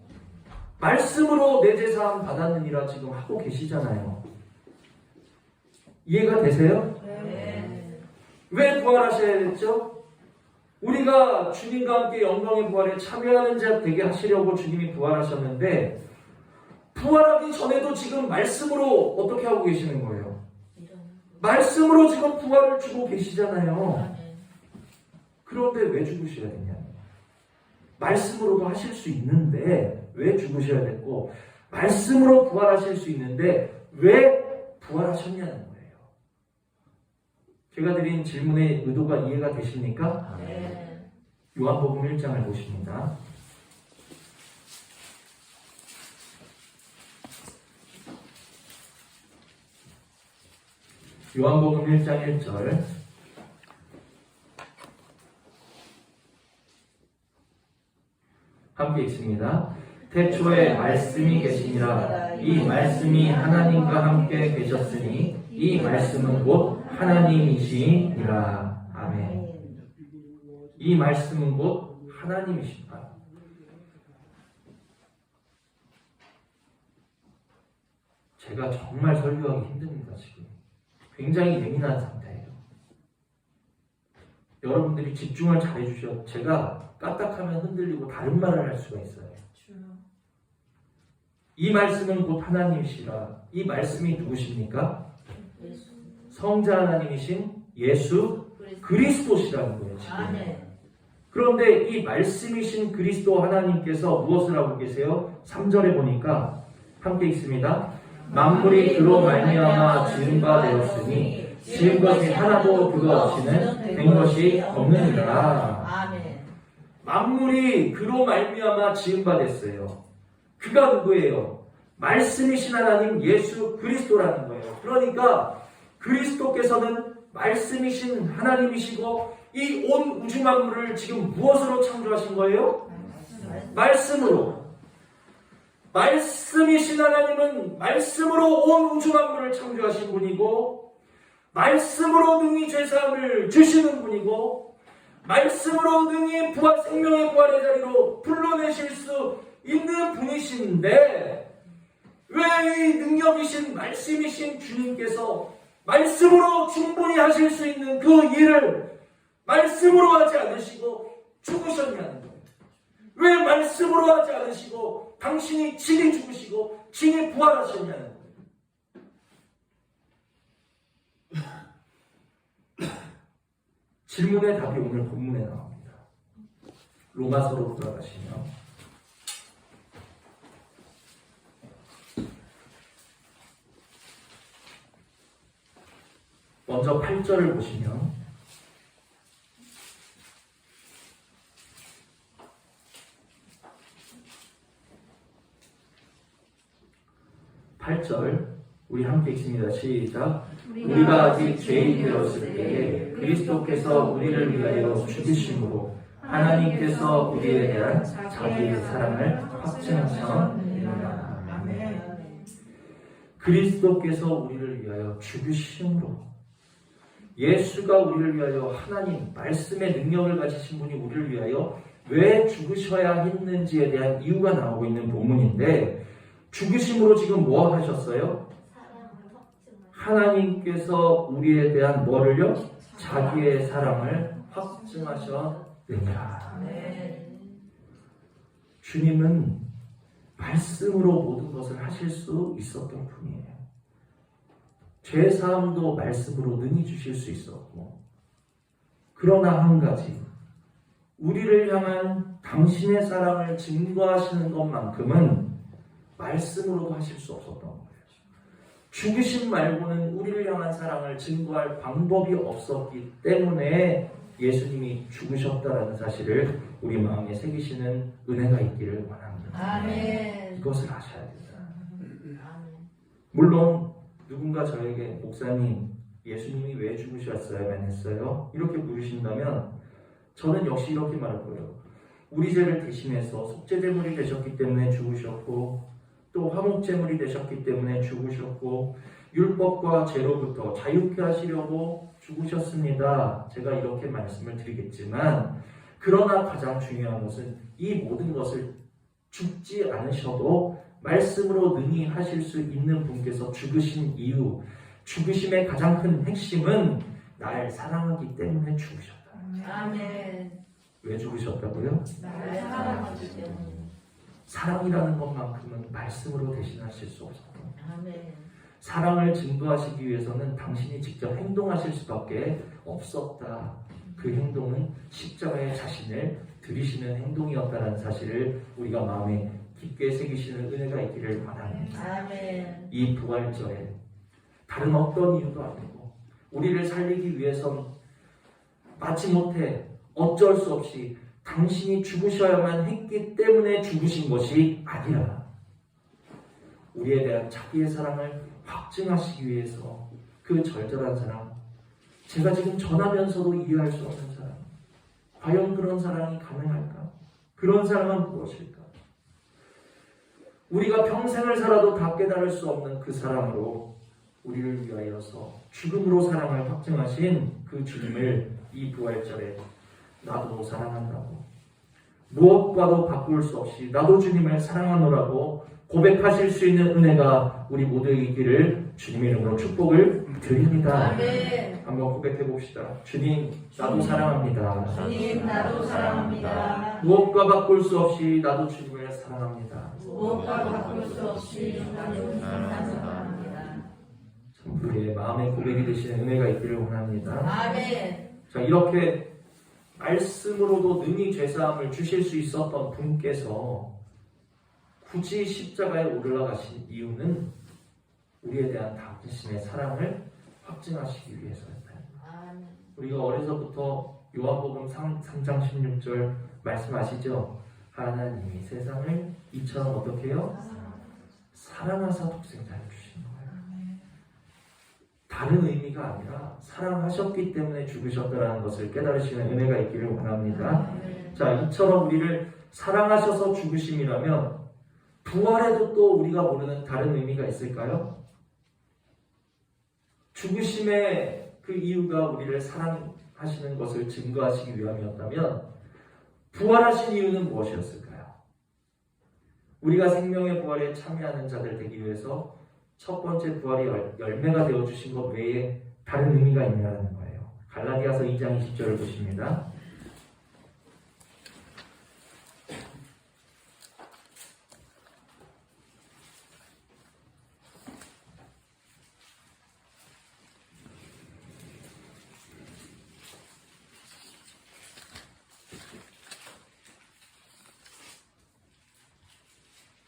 말씀으로 내 죄사함 받았느니라 지금 하고 계시잖아요. 이해가 되세요? 네. 왜 부활하셔야 됐죠? 우리가 주님과 함께 영광의 부활에 참여하는 자 되게 하시려고 주님이 부활하셨는데 부활하기 전에도 지금 말씀으로 어떻게 하고 계시는 거예요? 말씀으로 지금 부활을 주고 계시잖아요. 그런데 왜 죽으셔야 되냐? 말씀으로도 하실 수 있는데 왜 죽으셔야 됐고 말씀으로 부활하실 수 있는데 왜 부활하셨냐는 거예요. 제가 드린 질문의 의도가 이해가 되십니까? 네. 요한복음 1장을 보십니다. 요한복음 1장 1절 함께 읽습니다. 태초에 말씀이 계시니라. 이 말씀이 하나님과 함께 계셨으니 이 말씀은 곧 하나님이시니라. 아멘. 이 말씀은 곧 하나님이시다. 제가 정말 설교하기 힘듭니다. 지금 굉장히 예민한 상태예요. 여러분들이 집중을 잘 해주셔. 제가 까딱하면 흔들리고 다른 말을 할 수가 있어요. 이 말씀은 곧 하나님이시라. 이 말씀이 누구십니까? 성자 하나님이신 예수 그리스도시라는 거예요. 지금. 그런데 이 말씀이신 그리스도 하나님께서 무엇을 하고 계세요? 3절에 보니까 함께 읽습니다. 만물이 그로 말미암아 지은 바 되었으니 지은 것이 하나도 그거 없이는 된 것이 없느니라. 만물이 그로 말미암아 지은 바 됐어요. 그가 누구예요? 말씀이신 하나님 예수 그리스도라는 거예요. 그러니까 그리스도께서는 말씀이신 하나님이시고 이 온 우주 만물을 지금 무엇으로 창조하신 거예요? 말씀으로. 말씀이신 하나님은 말씀으로 온 우주 만물을 창조하신 분이고 말씀으로 능히 죄사함을 주시는 분이고 말씀으로 능히 부활 생명의 부활의 자리로 불러내실 수 있는 분이신데 왜 이 능력이신 말씀이신 주님께서 말씀으로 충분히 하실 수 있는 그 일을 말씀으로 하지 않으시고 죽으셨냐는 거예요. 왜 말씀으로 하지 않으시고 당신이 친히 죽으시고 친히 부활하셨냐는 거예요. 질문의 답이 오늘 본문에 나옵니다. 로마서로 돌아가시면 먼저 8절을 보시면 우리 함께 읽습니다. 시작. 우리가 아직 죄인이 되었을 때에 그리스도께서 우리를 위하여 죽으심으로 하나님께서 우리에 대한 자기의 사랑을 확증하셨느니라. 아멘. 그리스도께서 우리를 위하여 죽으심으로 예수가 우리를 위하여 하나님 말씀의 능력을 가지신 분이 우리를 위하여 왜 죽으셔야 했는지에 대한 이유가 나오고 있는 본문인데 죽으심으로 지금 뭐 하셨어요? 하나님께서 우리에 대한 뭐를요? 자기의 사랑을 확증하셨느니라. 주님은 말씀으로 모든 것을 하실 수 있었던 분이에요. 죄사함도 말씀으로 능히 주실 수 있었고 그러나 한 가지 우리를 향한 당신의 사랑을 증거하시는 것만큼은 말씀으로도 하실 수 없었던 거예요. 죽으심 말고는 우리를 향한 사랑을 증거할 방법이 없었기 때문에 예수님이 죽으셨다라는 사실을 우리 마음에 새기시는 은혜가 있기를 원합니다. 아멘. 이것을 아셔야 된다. 물론 누군가 저에게 목사님 예수님이 왜 죽으셨어야만 했어요? 이렇게 물으신다면 저는 역시 이렇게 말할 거예요. 우리 죄를 대신해서 속죄제물이 되셨기 때문에 죽으셨고 또 화목제물이 되셨기 때문에 죽으셨고 율법과 죄로부터 자유케 하시려고 죽으셨습니다. 제가 이렇게 말씀을 드리겠지만 그러나 가장 중요한 것은 이 모든 것을 죽지 않으셔도 말씀으로 능히 하실 수 있는 분께서 죽으신 이유, 죽으심의 가장 큰 핵심은 날 사랑하기 때문에 죽으셨다. 아멘. 왜 죽으셨다고요? 나를 사랑하기 때문에. 사랑이라는 것만큼은 말씀으로 대신하실 수 없었다. 아멘. 사랑을 증거하시기 위해서는 당신이 직접 행동하실 수밖에 없었다. 그 행동은 십자가의 자신을 들이시는 행동이었다는 사실을 우리가 마음에 깊게 새기시는 은혜가 있기를 바랍니다. 아멘. 이 부활절에 다른 어떤 이유도 아니고 우리를 살리기 위해선 마치 못해 어쩔 수 없이 당신이 죽으셔야만 했기 때문에 죽으신 것이 아니라 우리에 대한 자기의 사랑을 확증하시기 위해서 그 절절한 사랑, 제가 지금 전하면서도 이해할 수 없는 사랑, 과연 그런 사랑이 가능할까? 그런 사랑은 무엇일까? 우리가 평생을 살아도 다 깨달을 수 없는 그 사랑으로 우리를 위하여서 죽음으로 사랑을 확증하신 그 주님을 이 부활절에 나도 사랑한다고, 무엇과도 바꿀 수 없이 나도 주님을 사랑하노라고 고백하실 수 있는 은혜가 우리 모두에게 있기를 주님의 이름으로 축복을 드립니다. 아멘. 한번 고백해 봅시다. 주님, 나도 사랑합니다. 주님, 나도 사랑합니다. 무엇과 바꿀 수 없이 나도 주님을 사랑합니다. 무엇과 바꿀 수 없이 나도 주님을 사랑합니다. 참 우리의 마음의 고백이 되시는 은혜가 있기를 원합니다. 아멘. 자, 이렇게 말씀으로도 능히 죄사함을 주실 수 있었던 분께서 굳이 십자가에 올라가신 이유는 우리에 대한 당신의 사랑을 확증하시기 위해서였다. 아멘. 우리가 어려서부터 요한복음 3장 16절 말씀하시죠? 하나님이 세상을 이처럼 어떻게 해요? 사랑하사 독생자를 주신 거예요. 다른 의미가 아니라 사랑하셨기 때문에 죽으셨다는 것을 깨달으시는 은혜가 있기를 원합니다. 자, 이처럼 우리를 사랑하셔서 죽으심이라면 부활에도 또 우리가 모르는 다른 의미가 있을까요? 죽으심의 그 이유가 우리를 사랑하시는 것을 증거하시기 위함이었다면 부활하신 이유는 무엇이었을까요? 우리가 생명의 부활에 참여하는 자들 되기 위해서 첫 번째 부활이 열매가 되어주신 것 외에 다른 의미가 있냐는 거예요. 갈라디아서 2장 20절을 보십니다.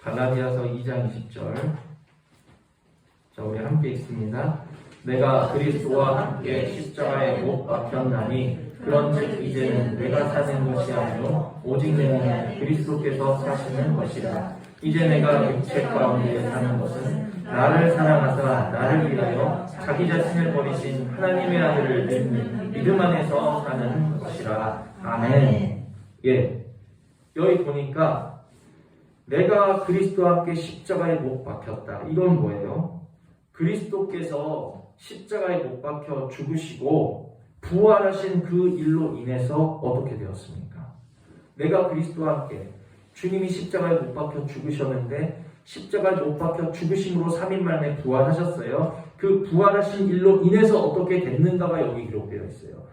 갈라디아서 2장 20절. 자, 우리 함께 읽습니다. 내가 그리스도와 함께 십자가에 못 박혔나니 그런즉 이제는 내가 사는 것이 아니요 오직 내 몸에 그리스도께서 사시는 것이라. 이제 내가 육체 가운데 사는 것은 나를 사랑하사 나를 위하여 자기 자신을 버리신 하나님의 아들을 믿는 믿음 안에서 사는 것이라. 아멘. 예, 여기 보니까 내가 그리스도와 함께 십자가에 못 박혔다. 이건 뭐예요? 그리스도께서 십자가에 못 박혀 죽으시고 부활하신 그 일로 인해서 어떻게 되었습니까? 내가 그리스도와 함께, 주님이 십자가에 못 박혀 죽으셨는데 십자가에 못 박혀 죽으심으로 3일 만에 부활하셨어요. 그 부활하신 일로 인해서 어떻게 됐는가가 여기 기록되어 있어요.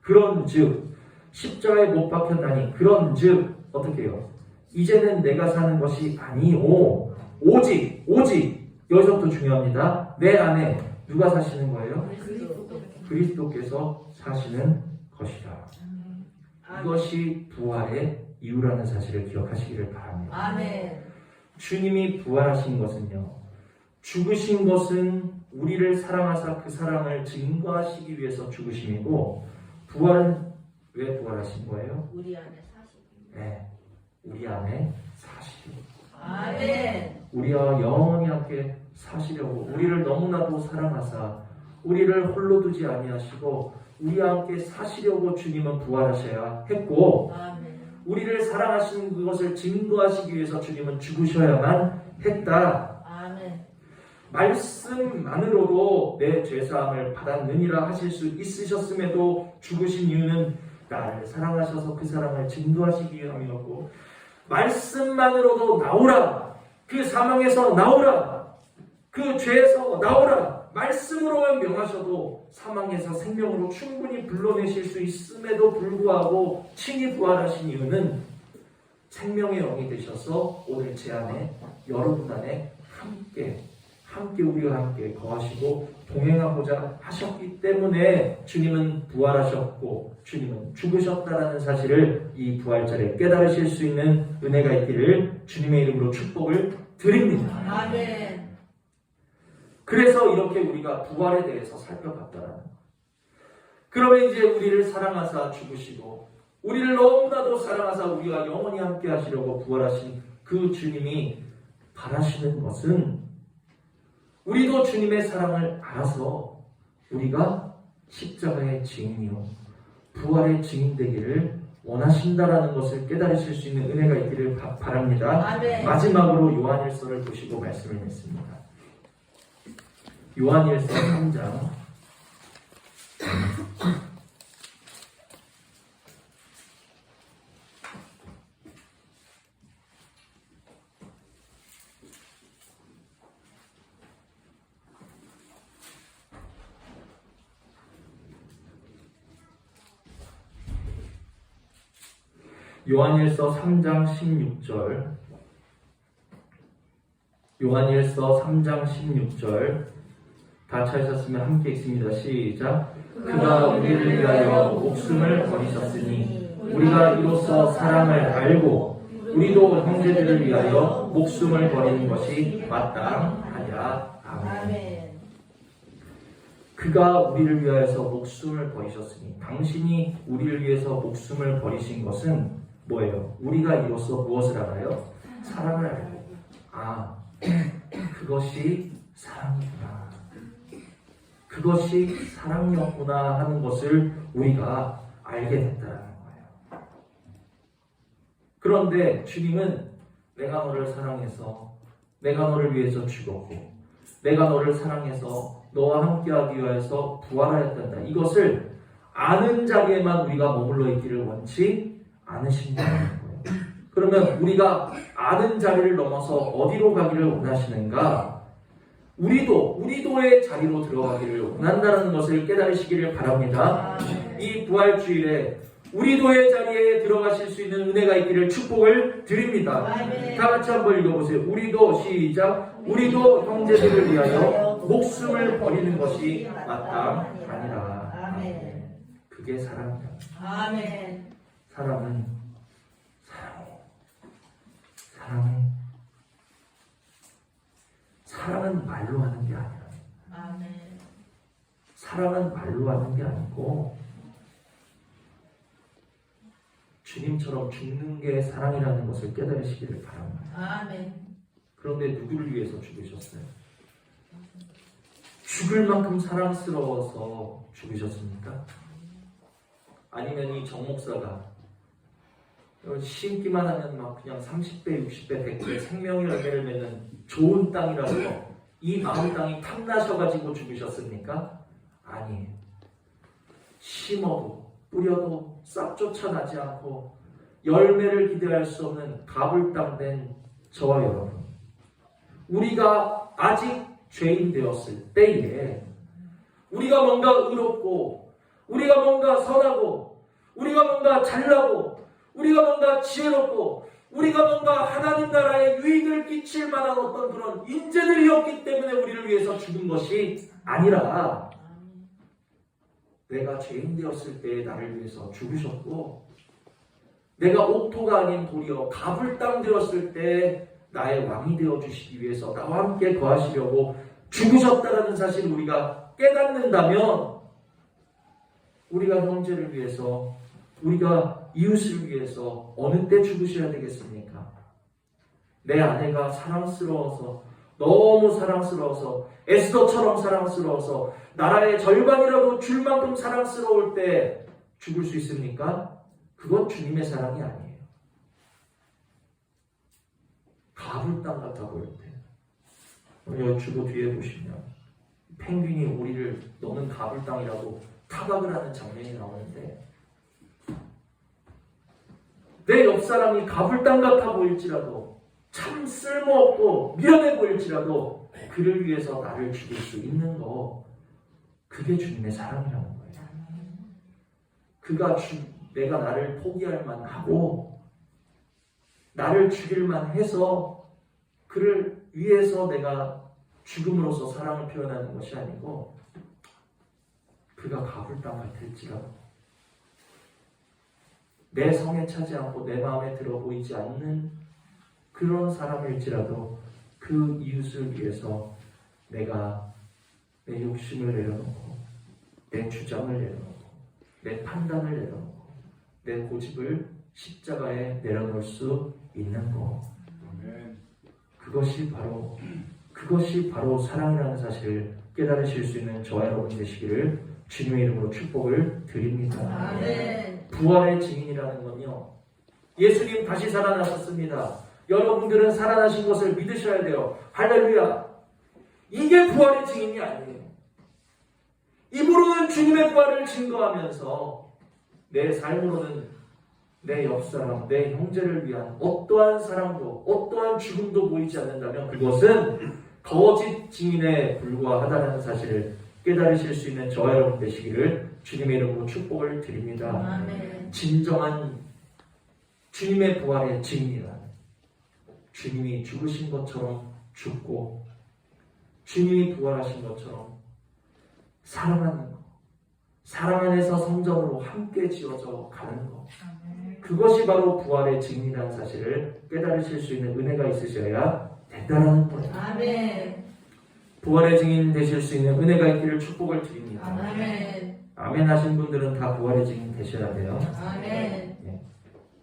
그런즉 십자가에 못 박혔나니 그런즉 어떻게 해요? 이제는 내가 사는 것이 아니오 오직 여기서부터 중요합니다. 내 안에 누가 사시는 거예요? 그리스도께서 사시는 것이다. 이것이 부활의 이유라는 사실을 기억하시기를 바랍니다. 아멘. 주님이 부활하신 것은요, 죽으신 것은 우리를 사랑하사 그 사랑을 증거하시기 위해서 죽으심이고, 부활은 왜 부활하신 거예요? 우리 안에 사시. 네, 우리 안에 사시려. 아멘. 우리와 영원히 함께 사시려고, 우리를 너무나도 사랑하사 우리를 홀로 두지 아니하시고 우리와 함께 사시려고 주님은 부활하셔야 했고, 아멘. 우리를 사랑하시는 그것을 증거하시기 위해서 주님은 죽으셔야만 했다. 아멘. 말씀만으로도 내 죄사함을 받았느니라 하실 수 있으셨음에도 죽으신 이유는 나를 사랑하셔서 그 사랑을 증거하시기 위함이었고, 말씀만으로도 나오라, 그 사망에서 나오라, 그 죄에서 나오라, 말씀으로만 명하셔도 사망에서 생명으로 충분히 불러내실 수 있음에도 불구하고 친히 부활하신 이유는 생명의 영이 되셔서 오늘 제 안에, 여러분 안에 함께 우리와 함께 거하시고 동행하고자 하셨기 때문에 주님은 부활하셨고 주님은 죽으셨다라는 사실을 이 부활절에 깨달으실 수 있는 은혜가 있기를 주님의 이름으로 축복을 드립니다. 아멘. 그래서 이렇게 우리가 부활에 대해서 살펴봤다라는 거예요. 그러면 이제 우리를 사랑하사 죽으시고 우리를 너무나도 사랑하사 우리가 영원히 함께 하시려고 부활하신 그 주님이 바라시는 것은 우리도 주님의 사랑을 알아서 우리가 십자가의 증인이요 부활의 증인 되기를 원하신다라는 것을 깨달으실 수 있는 은혜가 있기를 바랍니다. 아멘. 마지막으로 요한일서를 보시고 말씀을 맺습니다. 요한일서 3장 요한일서 3장 16절 요한일서 3장 16절 다 찾으셨으면 함께 읽습니다. 시작. 그가 우리를 위하여 목숨을 버리셨으니 우리가 이로써 사랑을 알고 우리도 형제들을 위하여 목숨을 버리는 것이 마땅하니라. 아멘. 그가 우리를 위하여서 목숨을 버리셨으니 당신이 우리를 위해서 목숨을 버리신 것은 뭐예요? 우리가 이로써 무엇을 알아요? 사랑을 알고. 그것이 사랑이구나. 그것이 사랑이었구나 하는 것을 우리가 알게 됐다는 거예요. 그런데 주님은 내가 너를 사랑해서 내가 너를 위해서 죽었고 내가 너를 사랑해서 너와 함께하기 위해서 부활하였단다. 이것을 아는 자리에만 우리가 머물러 있기를 원치 않으신다는 거예요. 그러면 우리가 아는 자리를 넘어서 어디로 가기를 원하시는가? 우리도의 자리로 들어가기를 원한다는 것을 깨달으시기를 바랍니다. 이 부활주일에 우리도의 자리에 들어가실 수 있는 은혜가 있기를 축복을 드립니다. 다 같이 한번 읽어보세요. 우리도 시작. 우리도 형제들을 위하여 목숨을 버리는 것이 마땅하니라. 아멘. 그게 사랑이다. 아멘. 사랑해. 사랑은 말로 하는 게 아니라. 아멘. 사랑은 말로 하는 게 아니고 주님처럼 죽는 게 사랑이라는 것을 깨달으시기를 바랍니다. 아멘. 그런데 누구를 위해서 죽으셨어요? 죽을 만큼 사랑스러워서 죽으셨습니까? 아니면 이 정 목사가 심기만 하면 막 그냥 30배, 60배, 100배 생명의 열매를 맺는 좋은 땅이라서 이 마음 땅이 탐나셔가지고 죽으셨습니까? 아니에요. 심어도 뿌려도 싹 쫓아나지 않고 열매를 기대할 수 없는 가불땅된 저와 여러분, 우리가 아직 죄인 되었을 때에 우리가 뭔가 의롭고 우리가 뭔가 선하고 우리가 뭔가 잘나고 우리가 뭔가 지혜롭고 우리가 뭔가 하나님 나라에 유익을 끼칠 만한 어떤 그런 인재들이었기 때문에 우리를 위해서 죽은 것이 아니라 내가 죄인 되었을 때 나를 위해서 죽으셨고 내가 옥토가 아닌 도리어 가불땅 되었을 때 나의 왕이 되어주시기 위해서 나와 함께 거하시려고 죽으셨다는 사실을 우리가 깨닫는다면 우리가 형제를 위해서 우리가 이웃을 위해서 어느 때 죽으셔야 되겠습니까? 내 아내가 사랑스러워서 너무 사랑스러워서 에스더처럼 사랑스러워서 나라의 절반이라도 줄 만큼 사랑스러울 때 죽을 수 있습니까? 그건 주님의 사랑이 아니에요. 가불 땅 같아 보일 때 여기 주보 뒤에 보시면 펭귄이 오리를 너는 가불 땅이라고 타박을 하는 장면이 나오는데 내 옆 사람이 가불 땅 같아 보일지라도 참 쓸모없고 미련해 보일지라도 그를 위해서 나를 죽일 수 있는 거 그게 주님의 사랑이라는 거예요. 내가 나를 포기할 만하고 나를 죽일 만해서 그를 위해서 내가 죽음으로써 사랑을 표현하는 것이 아니고 그가 가불 땅 같을지라도 내 성에 차지 않고 내 마음에 들어 보이지 않는 그런 사람일지라도 그 이웃을 위해서 내가 내 욕심을 내려놓고 내 주장을 내려놓고 내 판단을 내려놓고 내 고집을 십자가에 내려놓을 수 있는 것 그것이 바로 사랑이라는 사실을 깨달으실 수 있는 저와 여러분 되시기를 주님의 이름으로 축복을 드립니다. 아멘. 부활의 증인이라는 건요 예수님 다시 살아나셨습니다. 여러분들은 살아나신 것을 믿으셔야 돼요. 할렐루야. 이게 부활의 증인이 아니에요. 입으로는 주님의 부활을 증거하면서 내 삶으로는 내 옆사람, 내 형제를 위한 어떠한 사랑도 어떠한 죽음도 보이지 않는다면 그것은 거짓 증인에 불과하다는 사실을 깨달으실 수 있는 저와 여러분 되시기를 주님의 이름으로 축복을 드립니다. 아멘. 진정한 주님의 부활의 증인이란 주님이 죽으신 것처럼 죽고 주님이 부활하신 것처럼 사랑하는 것, 사랑 안에서 성전으로 함께 지어져 가는 것, 그것이 바로 부활의 증인이라는 사실을 깨달으실 수 있는 은혜가 있으셔야 된다는 거예요. 아멘. 부활의 증인 되실 수 있는 은혜가 있기를 축복을 드립니다. 아멘. 아멘 하신 분들은 다 부활의 증인 되셔야 돼요. 아멘.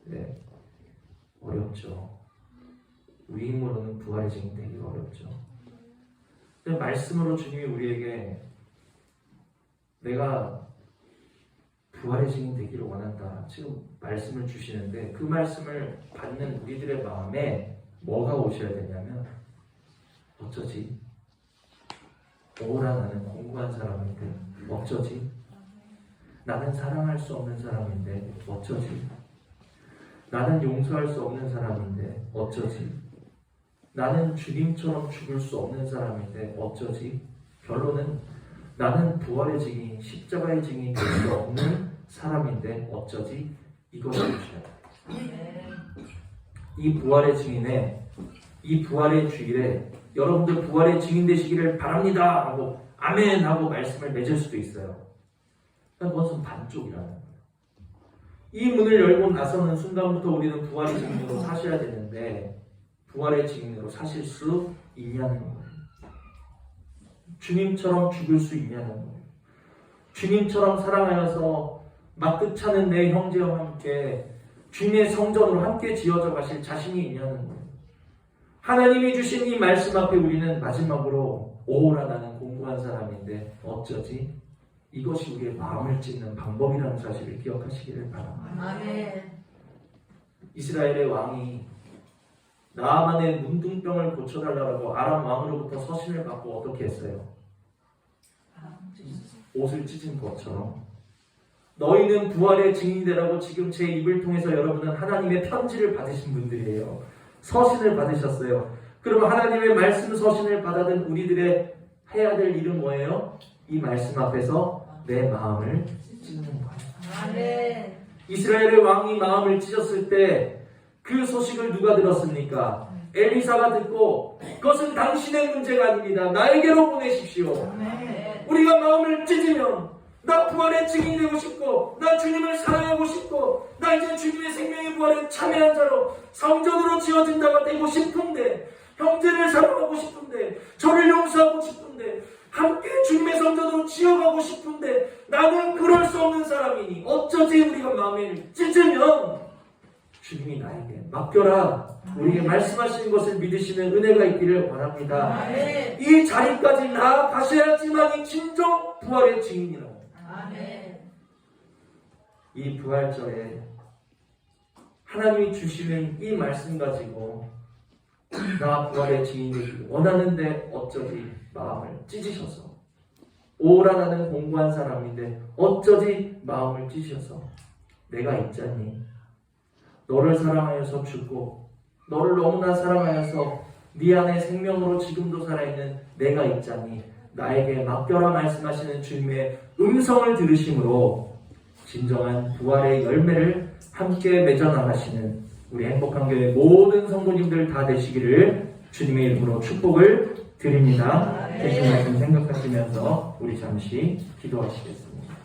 네. 어렵죠. 우리 힘으로는 부활의 증인 되기 어렵죠. 근데 말씀으로 주님이 우리에게 내가 부활의 증인 되기를 원한다. 지금 말씀을 주시는데 그 말씀을 받는 우리들의 마음에 뭐가 오셔야 되냐면 어쩌지? 오라 나는 공부한 사람인데 어쩌지? 나는 사랑할 수 없는 사람인데 어쩌지? 나는 용서할 수 없는 사람인데 어쩌지? 나는 주님처럼 죽을 수 없는 사람인데 어쩌지? 결론은 나는 부활의 증인, 십자가의 증인이 될 수 없는 사람인데 어쩌지? 이것이 오셔야 돼. 이 부활의 증인에, 이 부활의 주일에 여러분들 부활의 증인 되시기를 바랍니다 하고 아멘 하고 말씀을 맺을 수도 있어요. 그것은 반쪽이라는 거예요. 이 문을 열고 나서는 순간부터 우리는 부활의 증인으로 사셔야 되는데 부활의 증인으로 사실 수 있냐는 거예요. 주님처럼 죽을 수 있냐는 거예요. 주님처럼 사랑하여서 막듯 차는 내 형제와 함께 주님의 성전으로 함께 지어져 가실 자신이 있냐는 거예요. 하나님이 주신 이 말씀 앞에 우리는 마지막으로 오라 나는 공부한 사람인데 어쩌지? 이것이 우리의 마음을 찢는 방법이라는 사실을 기억하시기를 바랍니다. 아멘. 이스라엘의 왕이 나아만의 문둥병을 고쳐달라고 아람 왕으로부터 서신을 받고 어떻게 했어요? 옷을 찢은 것처럼 너희는 부활의 증인되라고 지금 제 입을 통해서 여러분은 하나님의 편지를 받으신 분들이에요. 서신을 받으셨어요. 그러면 하나님의 말씀 서신을 받아든 우리들의 해야 될 일은 뭐예요? 이 말씀 앞에서 내 마음을 찢는 거예요. 아멘. 이스라엘의 왕이 마음을 찢었을 때 그 소식을 누가 들었습니까? 엘리사가 듣고 그것은 당신의 문제가 아닙니다. 나에게로 보내십시오. 아멘. 우리가 마음을 찢으면 나 부활의 증인이 되고 싶고 나 주님을 사랑하고 싶고 나 이제 주님의 생명의 부활에 참여한 자로 성전으로 지어진 자가 되고 싶은데 형제를 사랑하고 싶은데 저를 용서하고 싶은데 함께 주님의 성전으로 지어가고 싶은데 나는 그럴 수 없는 사람이니 어쩌지 우리가 마음을 찢으면 주님이 나에게 맡겨라 우리에게 말씀하시는 것을 믿으시는 은혜가 있기를 원합니다. 아멘. 이 자리까지 나아가셔야지만이 진정 부활의 증인이라고. 아멘. 이 부활절에 하나님이 주시는 이 말씀 가지고 나 부활의 증인 되기를 원하는데 어쩌지 마음을 찢으셔서, 오라 나는 공부한 사람인데 어쩌지 마음을 찢으셔서 내가 있잖니. 너를 사랑하여서 죽고 너를 너무나 사랑하여서 네 안에 생명으로 지금도 살아있는 내가 있잖니. 나에게 맡겨라 말씀하시는 주님의 음성을 들으심으로 진정한 부활의 열매를 함께 맺어나가시는 우리 행복한 교회 모든 성도님들 다 되시기를 주님의 이름으로 축복을 드립니다. 대신 말씀 생각하시면서 우리 잠시 기도하시겠습니다.